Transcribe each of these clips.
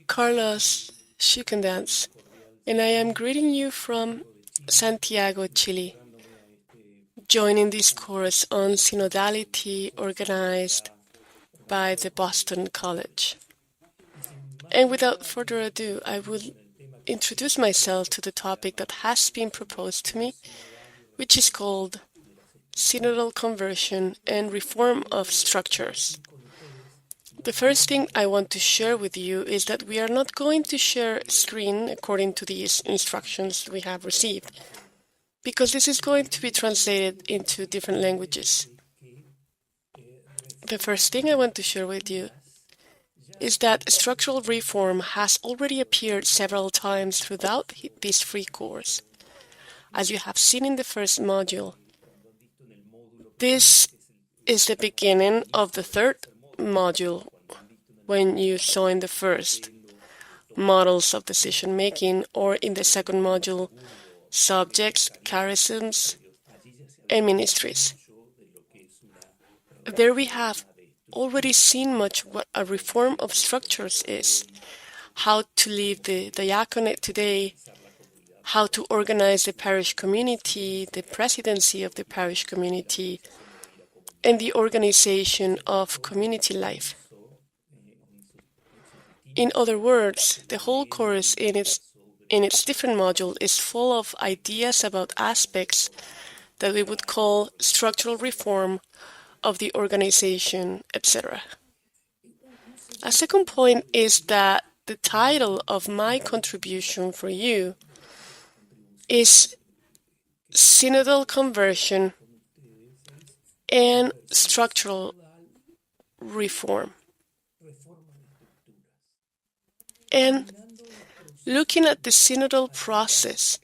Carlos Schickendantz, and I am greeting you from Santiago, Chile, joining this course on synodality organized by the Boston College. And without further ado, I will introduce myself to the topic that has been proposed to me, which is called Synodal Conversion and Reform of Structures. The first thing I want to share with you is that we are not going to share screen according to these instructions we have received, because this is going to be translated into different languages. The first thing I want to share with you is that structural reform has already appeared several times throughout this free course. As you have seen in the first module, this is the beginning of the third module when you saw in the first models of decision making, or in the second module, subjects, charisms, and ministries. There we have already seen much what a reform of structures is, how to live the diaconate today, how to organize the parish community, the presidency of the parish community, and the organization of community life. In other words, the whole course in its different module is full of ideas about aspects that we would call structural reform of the organization, etc. A second point is that the title of my contribution for you is Synodal Conversion and Structural Reform. And looking at the synodal process,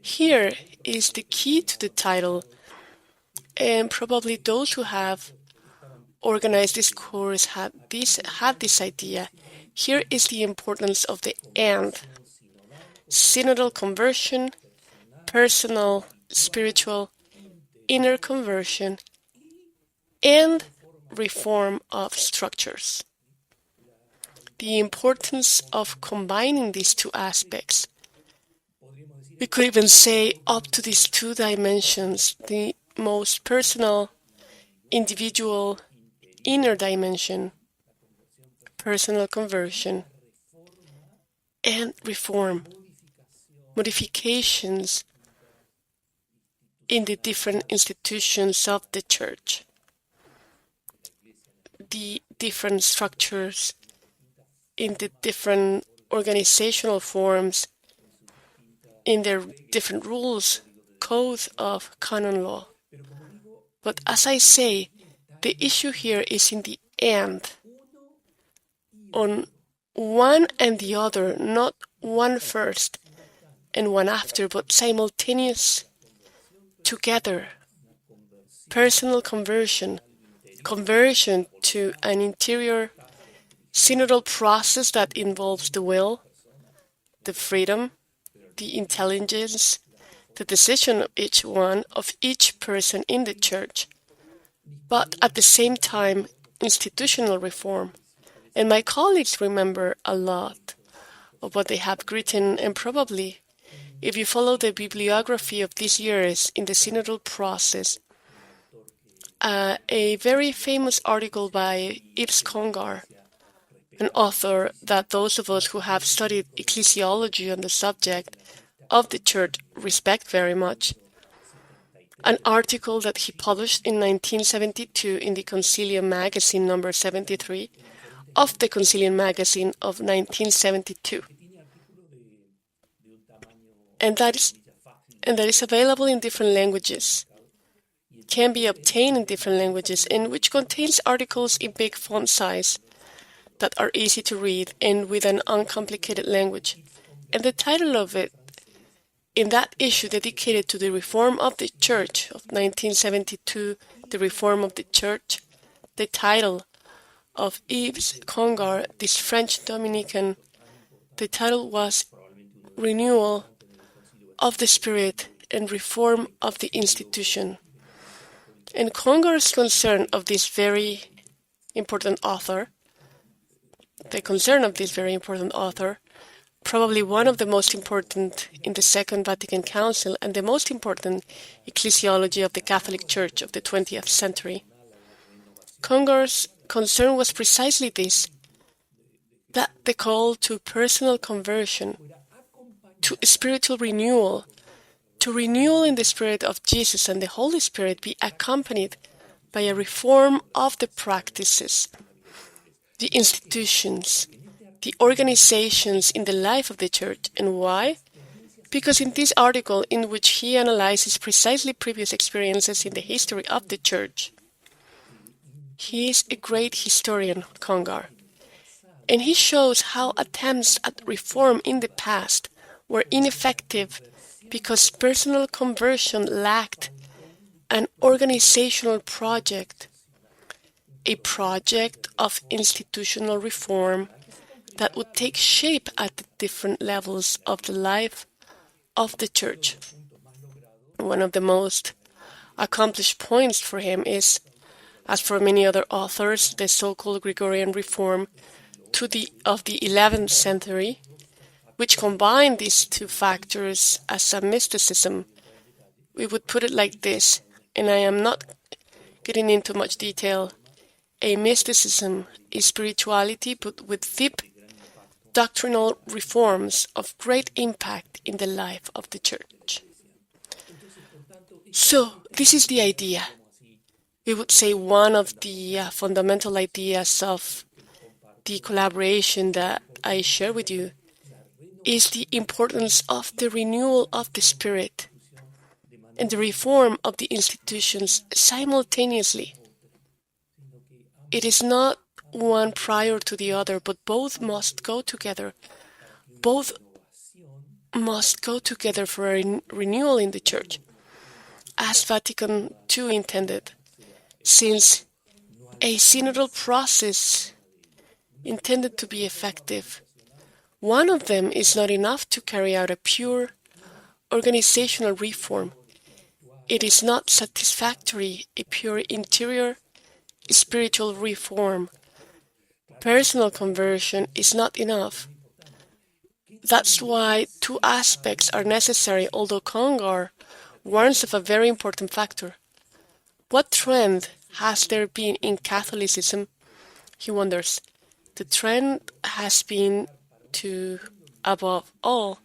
here is the key to the title, and probably those who have organized this course had this idea. Here is the importance of the and. Synodal conversion, personal, spiritual, inner conversion, and reform of structures. The importance of combining these two aspects. We could even say up to these two dimensions, the most personal, individual, inner dimension, personal conversion, and reform, modifications in the different institutions of the Church, the different structures in the different organizational forms, in their different rules, codes of canon law. But as I say, the issue here is in the and, on one and the other, not one first and one after, but simultaneous, together. Personal conversion, conversion to an interior synodal process that involves the will, the freedom, the intelligence, the decision of each person in the Church, but at the same time, institutional reform. And my colleagues remember a lot of what they have written, and probably, if you follow the bibliography of these years in the synodal process, a very famous article by Yves Congar, an author that those of us who have studied ecclesiology on the subject of the Church respect very much. An article that he published in 1972 in the Concilium magazine number 73 of the Concilium magazine of 1972. And that is available in different languages, can be obtained in different languages, and which contains articles in big font size that are easy to read and with an uncomplicated language. And the title of it, in that issue dedicated to the reform of the Church of 1972, the reform of the Church, the title of Yves Congar, this French Dominican, the title was Renewal of the Spirit and Reform of the Institution. And Congar's concern of this very important author the concern of this very important author, probably one of the most important in the Second Vatican Council and the most important ecclesiology of the Catholic Church of the 20th century. Congar's concern was precisely this, that the call to personal conversion, to spiritual renewal, to renewal in the Spirit of Jesus and the Holy Spirit be accompanied by a reform of the practices, the institutions, the organizations in the life of the Church. And why? Because in this article, in which he analyzes precisely previous experiences in the history of the Church, he is a great historian, Congar, and he shows how attempts at reform in the past were ineffective because personal conversion lacked an organizational project, a project of institutional reform that would take shape at the different levels of the life of the Church. One of the most accomplished points for him is, as for many other authors, the so-called Gregorian reform of the 11th century, which combined these two factors as a mysticism. We would put it like this, and I am not getting into much detail. A mysticism is spirituality, but with deep doctrinal reforms of great impact in the life of the Church. So, this is the idea. We would say one of the fundamental ideas of the collaboration that I share with you is the importance of the renewal of the Spirit and the reform of the institutions simultaneously. It is not one prior to the other, but both must go together. Both must go together for a renewal in the Church, as Vatican II intended, since a synodal process intended to be effective. One of them is not enough to carry out a pure organizational reform. It is not satisfactory, a pure interior spiritual reform. Personal conversion is not enough. That's why two aspects are necessary, although Congar warns of a very important factor. What trend has there been in Catholicism? He wonders. The trend has been to, above all,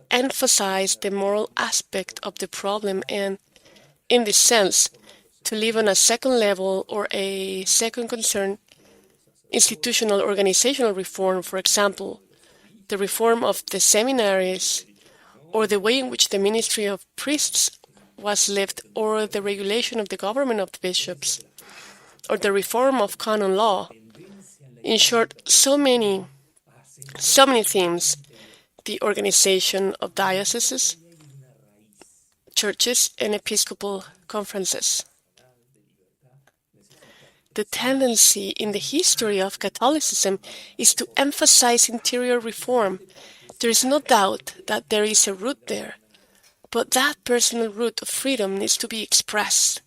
emphasize the moral aspect of the problem and, in this sense, to live on a second level or a second concern, institutional organizational reform, for example, the reform of the seminaries, or the way in which the ministry of priests was lived, or the regulation of the government of the bishops, or the reform of canon law. In short, so many themes: the organization of dioceses, churches, and episcopal conferences. The tendency in the history of Catholicism is to emphasize interior reform. There is no doubt that there is a root there, but that personal root of freedom needs to be expressed,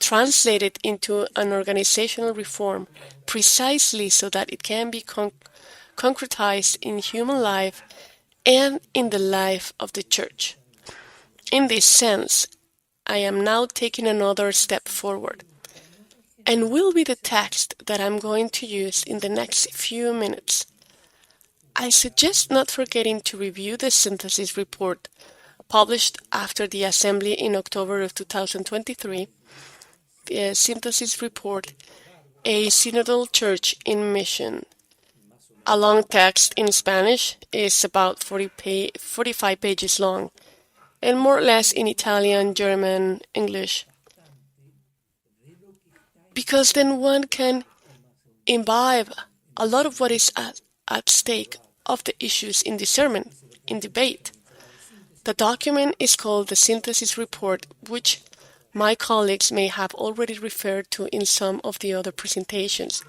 translated into an organizational reform, precisely so that it can be concretized in human life and in the life of the Church. In this sense, I am now taking another step forward, and will be the text that I'm going to use in the next few minutes. I suggest not forgetting to review the synthesis report published after the Assembly in October of 2023, the synthesis report, A Synodal Church in Mission. A long text in Spanish is about 45 pages long, and more or less in Italian, German, English. Because then one can imbibe a lot of what is at stake of the issues in discernment, in debate. The document is called the Synthesis Report, which my colleagues may have already referred to in some of the other presentations.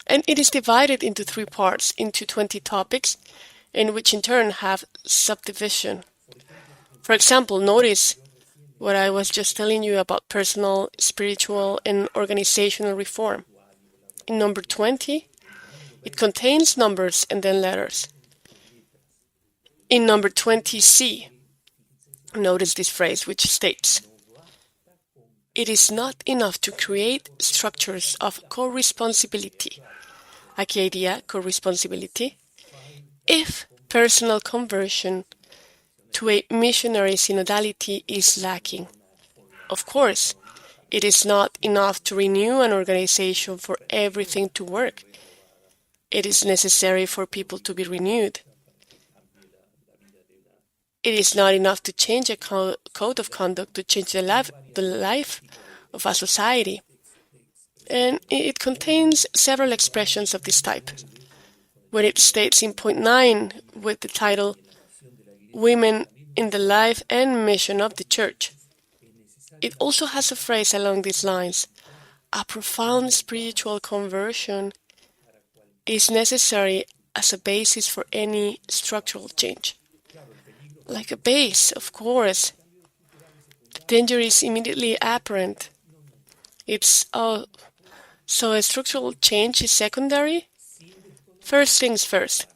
And it is divided into 3 parts, into 20 topics, and which in turn have subdivision. For example, notice what I was just telling you about personal, spiritual, and organizational reform. In number 20, It contains numbers and then letters. In number 20C, notice this phrase which states, "It is not enough to create structures of co-responsibility." Aquí hay día co-responsibility. If personal conversion to a missionary synodality is lacking. Of course, it is not enough to renew an organization for everything to work. It is necessary for people to be renewed. It is not enough to change a code of conduct to change the life of a society. And it contains several expressions of this type. When it states in point 9 with the title, "Women in the Life and Mission of the Church," it also has a phrase along these lines, "A profound spiritual conversion is necessary as a basis for any structural change." Like a base, of course. The danger is immediately apparent. It's, so a structural change is secondary? First things first.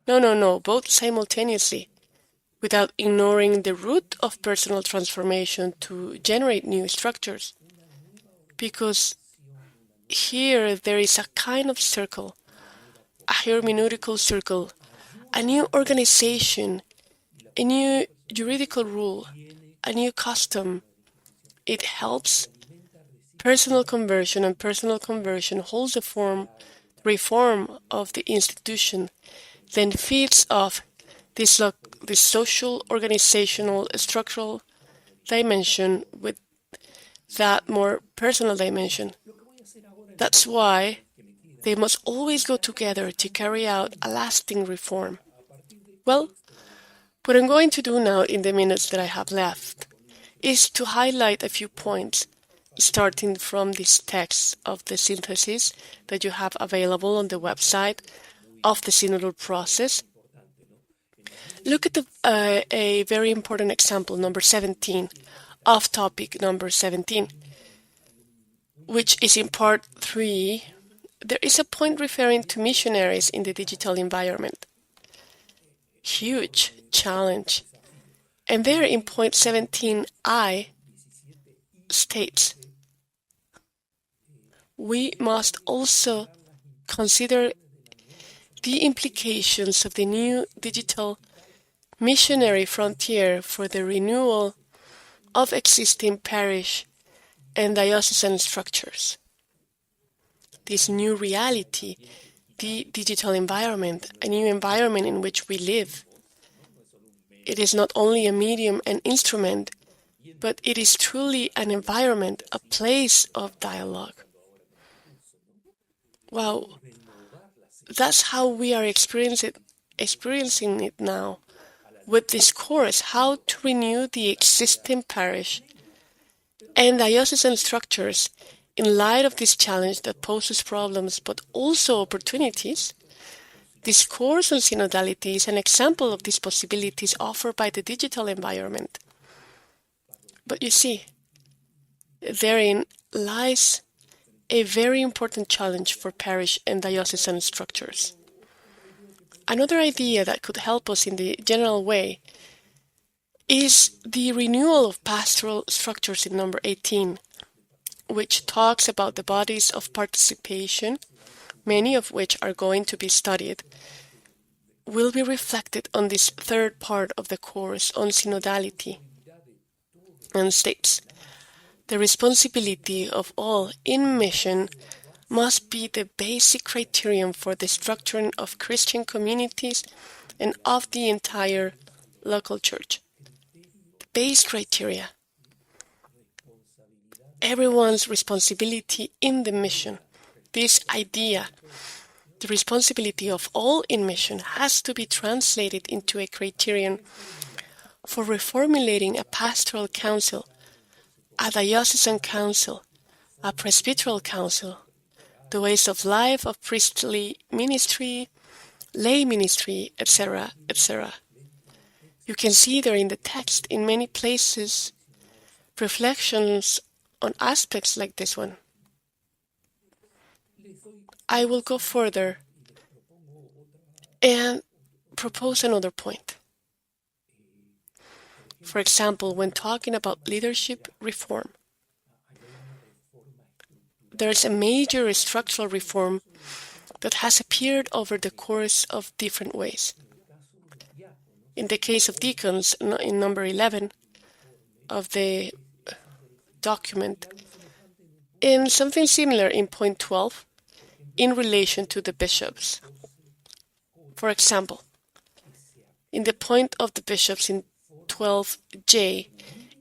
No, both simultaneously, without ignoring the root of personal transformation to generate new structures. Because here there is a kind of circle, a hermeneutical circle, a new organization, a new juridical rule, a new custom. It helps personal conversion, and personal conversion holds the reform of the institution, then feeds off this social, organizational, structural dimension with that more personal dimension. That's why they must always go together to carry out a lasting reform. Well, what I'm going to do now in the minutes that I have left is to highlight a few points, starting from this text of the synthesis that you have available on the website of the Synodal process. Look at a very important example, number 17, off-topic number 17, which is in part 3. There is a point referring to missionaries in the digital environment. Huge challenge. And there in point 17I states, we must also consider the implications of the new digital missionary frontier for the renewal of existing parish and diocesan structures. This new reality, the digital environment, a new environment in which we live. It is not only a medium and instrument, but it is truly an environment, a place of dialogue. Wow, that's how we are experiencing it now with this course, how to renew the existing parish and diocesan structures in light of this challenge that poses problems but also opportunities. This course on synodality is an example of these possibilities offered by the digital environment. But you see, therein lies a very important challenge for parish and diocesan structures. Another idea that could help us in the general way is the renewal of pastoral structures in number 18, which talks about the bodies of participation, many of which are going to be studied, will be reflected on this third part of the course on synodality, and states, the responsibility of all in mission must be the basic criterion for the structuring of Christian communities and of the entire local church. The base criteria. Everyone's responsibility in the mission. This idea, the responsibility of all in mission, has to be translated into a criterion for reformulating a pastoral council, a diocesan council, a presbyteral council, the ways of life of priestly ministry, lay ministry, etc., etc. You can see there in the text, in many places, reflections on aspects like this one. I will go further and propose another point. For example, when talking about leadership reform, there's a major structural reform that has appeared over the course of different ways. In the case of deacons, in number 11 of the document, and something similar in point 12 in relation to the bishops. For example, in the point of the bishops in 12J,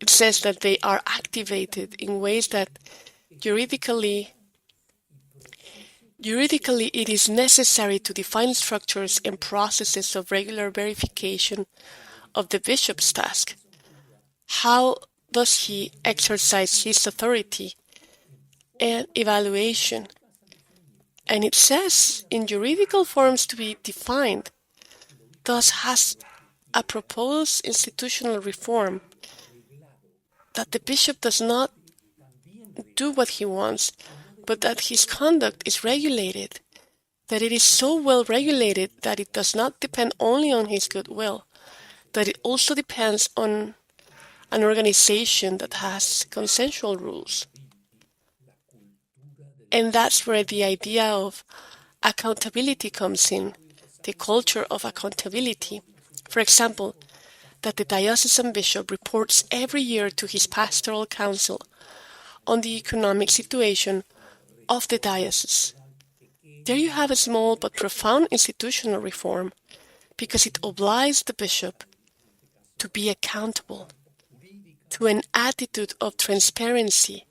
it says that they are activated in ways that juridically it is necessary to define structures and processes of regular verification of the bishop's task. How does he exercise his authority and evaluation? And it says in juridical forms to be defined, thus has a proposed institutional reform that the bishop does not do what he wants, but that his conduct is regulated, that it is so well regulated that it does not depend only on his goodwill, that it also depends on an organization that has consensual rules. And that's where the idea of accountability comes in, the culture of accountability. For example, that the diocesan bishop reports every year to his pastoral council on the economic situation of the diocese. There you have a small but profound institutional reform, because it obliges the bishop to be accountable, to an attitude of transparency.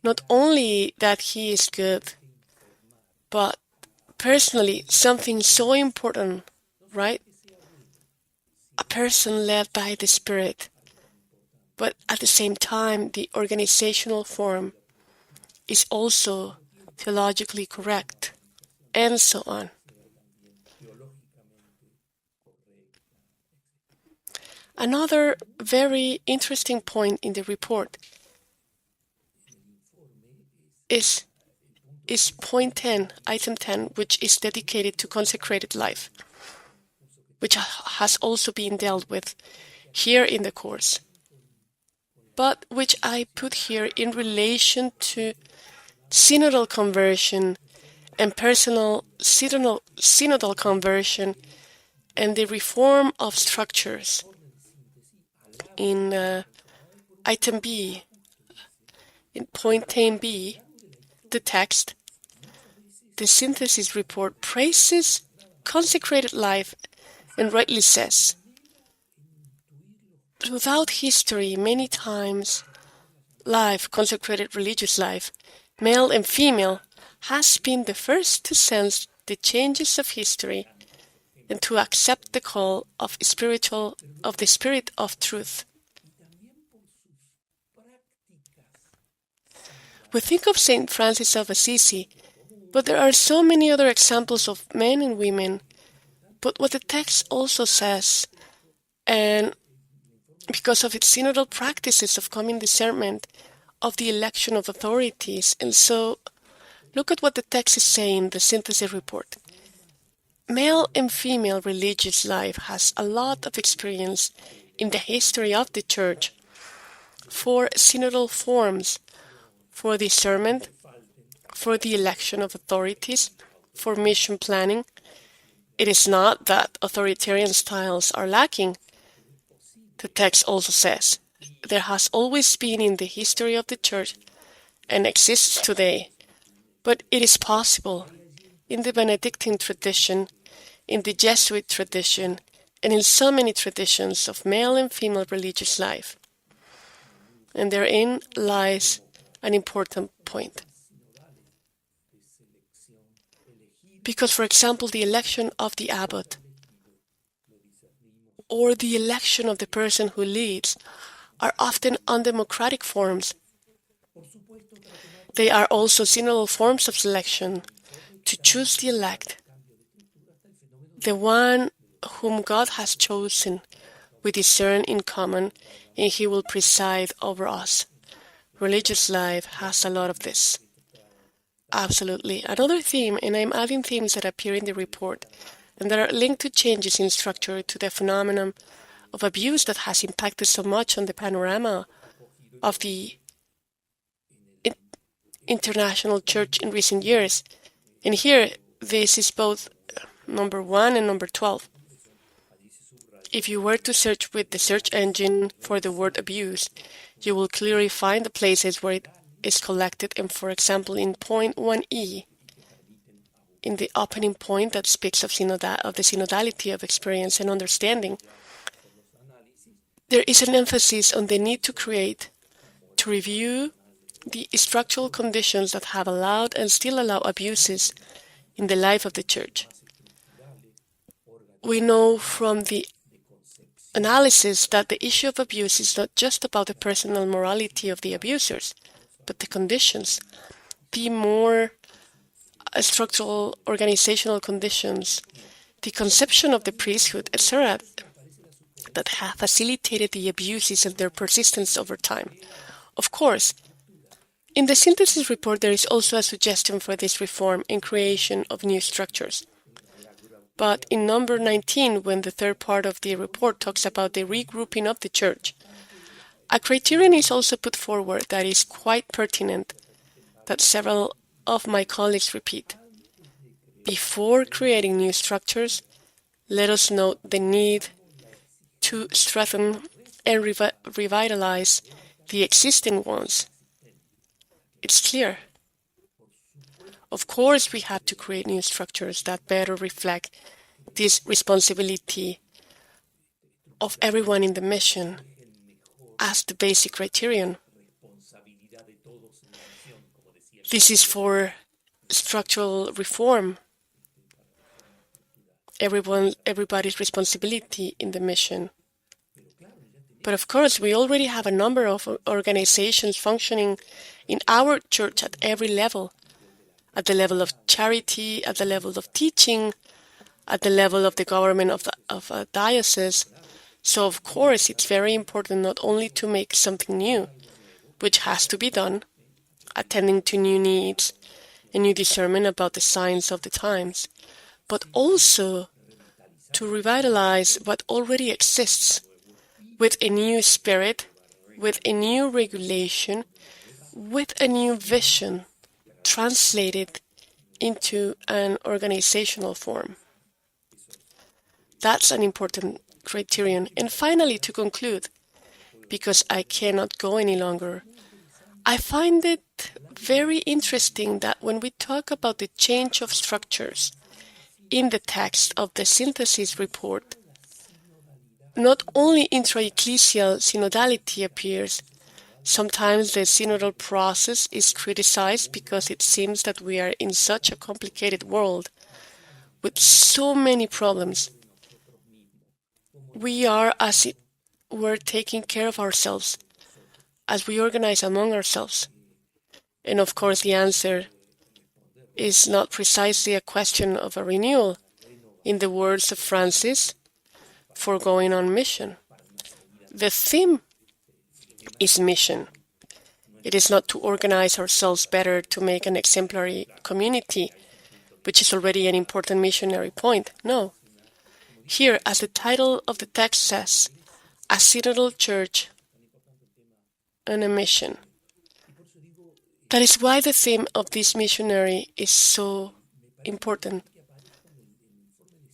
Not only that he is good, but personally, something so important, right? A person led by the Spirit, but at the same time, the organizational form is also theologically correct, and so on. Another very interesting point in the report is point 10, item 10, which is dedicated to consecrated life, which has also been dealt with here in the course, but which I put here in relation to synodal conversion and personal synodal conversion and the reform of structures. In item B, in point 10b, the text, the synthesis report praises consecrated life and rightly says, throughout history, many times, life, consecrated religious life, male and female, has been the first to sense the changes of history and to accept the call of the Spirit of truth. We think of Saint Francis of Assisi, but there are so many other examples of men and women. But what the text also says, and because of its synodal practices of common discernment, of the election of authorities, and so look at what the text is saying, the synthesis report. Male and female religious life has a lot of experience in the history of the Church for synodal forms, for discernment, for the election of authorities, for mission planning. It is not that authoritarian styles are lacking. The text also says, there has always been in the history of the Church and exists today, but it is possible in the Benedictine tradition, in the Jesuit tradition, and in so many traditions of male and female religious life. And therein lies an important point. Because, for example, the election of the abbot or the election of the person who leads are often undemocratic forms. They are also synodal forms of selection to choose the elect, the one whom God has chosen. We discern in common, and he will preside over us. Religious life has a lot of this. Absolutely. Another theme, and I'm adding themes that appear in the report and that are linked to changes in structure to the phenomenon of abuse that has impacted so much on the panorama of the international church in recent years. And here, this is both number 1 and number 12. If you were to search with the search engine for the word abuse, you will clearly find the places where it is collected, and for example, in point 1e, in the opening point that speaks of the synodality of experience and understanding, there is an emphasis on the need to review the structural conditions that have allowed and still allow abuses in the life of the Church. We know from the analysis that the issue of abuse is not just about the personal morality of the abusers, but the conditions, the more structural organizational conditions, the conception of the priesthood, etc., that have facilitated the abuses and their persistence over time. Of course, in the synthesis report, there is also a suggestion for this reform and creation of new structures. But in number 19, when the third part of the report talks about the regrouping of the Church, a criterion is also put forward that is quite pertinent, that several of my colleagues repeat. Before creating new structures, let us note the need to strengthen and revitalize the existing ones. It's clear. Of course, we have to create new structures that better reflect this responsibility of everyone in the mission as the basic criterion. This is for structural reform, everybody's responsibility in the mission. But of course, we already have a number of organizations functioning in our church at every level, at the level of charity, at the level of teaching, at the level of the government of a diocese. So of course, it's very important not only to make something new, which has to be done, attending to new needs and new discernment about the signs of the times, but also to revitalize what already exists with a new spirit, with a new regulation, with a new vision translated into an organizational form. That's an important criterion. And finally, to conclude, because I cannot go any longer, I find it very interesting that when we talk about the change of structures in the text of the synthesis report, not only intra-ecclesial synodality appears. Sometimes the synodal process is criticized because it seems that we are in such a complicated world with so many problems. We are, as it were, taking care of ourselves as we organize among ourselves. And of course, the answer is not precisely a question of a renewal. In the words of Francis, for going on mission. The theme is mission. It is not to organize ourselves better to make an exemplary community, which is already an important missionary point. No. Here, as the title of the text says, a synodal church and a mission. That is why the theme of this missionary is so important.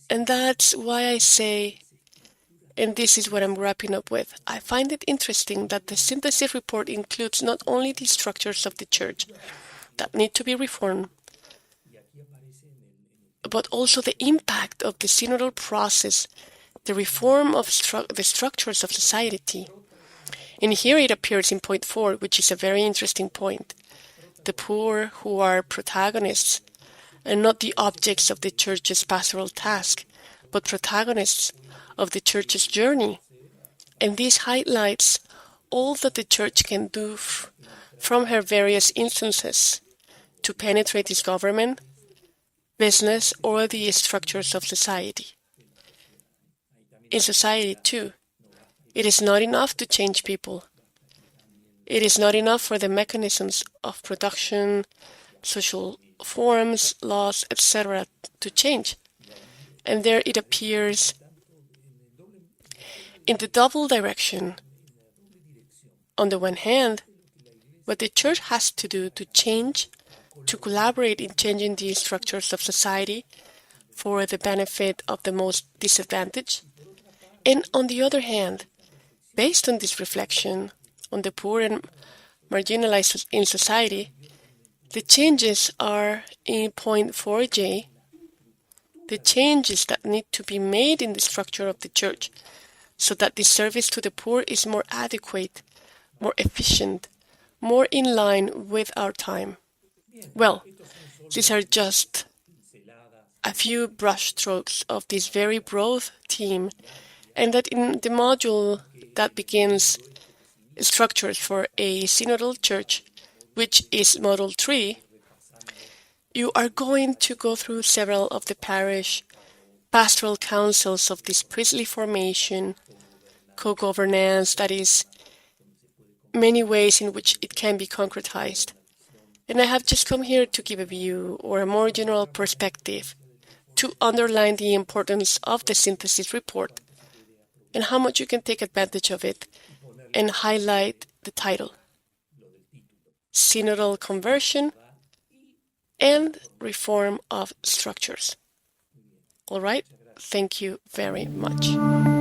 And that's why I say, and this is what I'm wrapping up with, I find it interesting that the synthesis report includes not only the structures of the Church that need to be reformed, but also the impact of the synodal process, the reform of the structures of society. And here it appears in point 4, which is a very interesting point. The poor who are protagonists and not the objects of the Church's pastoral task, but protagonists of the Church's journey. And this highlights all that the Church can do from her various instances to penetrate its government, business, or the structures of society. In society, too, it is not enough to change people. It is not enough for the mechanisms of production, social forms, laws, etc. to change. And there it appears in the double direction. On the one hand, what the Church has to do to change, to collaborate in changing the structures of society for the benefit of the most disadvantaged. And on the other hand, based on this reflection on the poor and marginalized in society, the changes are in point 4J, the changes that need to be made in the structure of the Church so that the service to the poor is more adequate, more efficient, more in line with our time. Well, these are just a few brushstrokes of this very broad theme, and that in the module that begins structures for a synodal church, which is Module 3, you are going to go through several of the parish pastoral councils of this priestly formation, co-governance, that is, many ways in which it can be concretized. And I have just come here to give a view or a more general perspective to underline the importance of the synthesis report and how much you can take advantage of it, and highlight the title, Synodal Conversion and Reform of Structures. All right, thank you very much.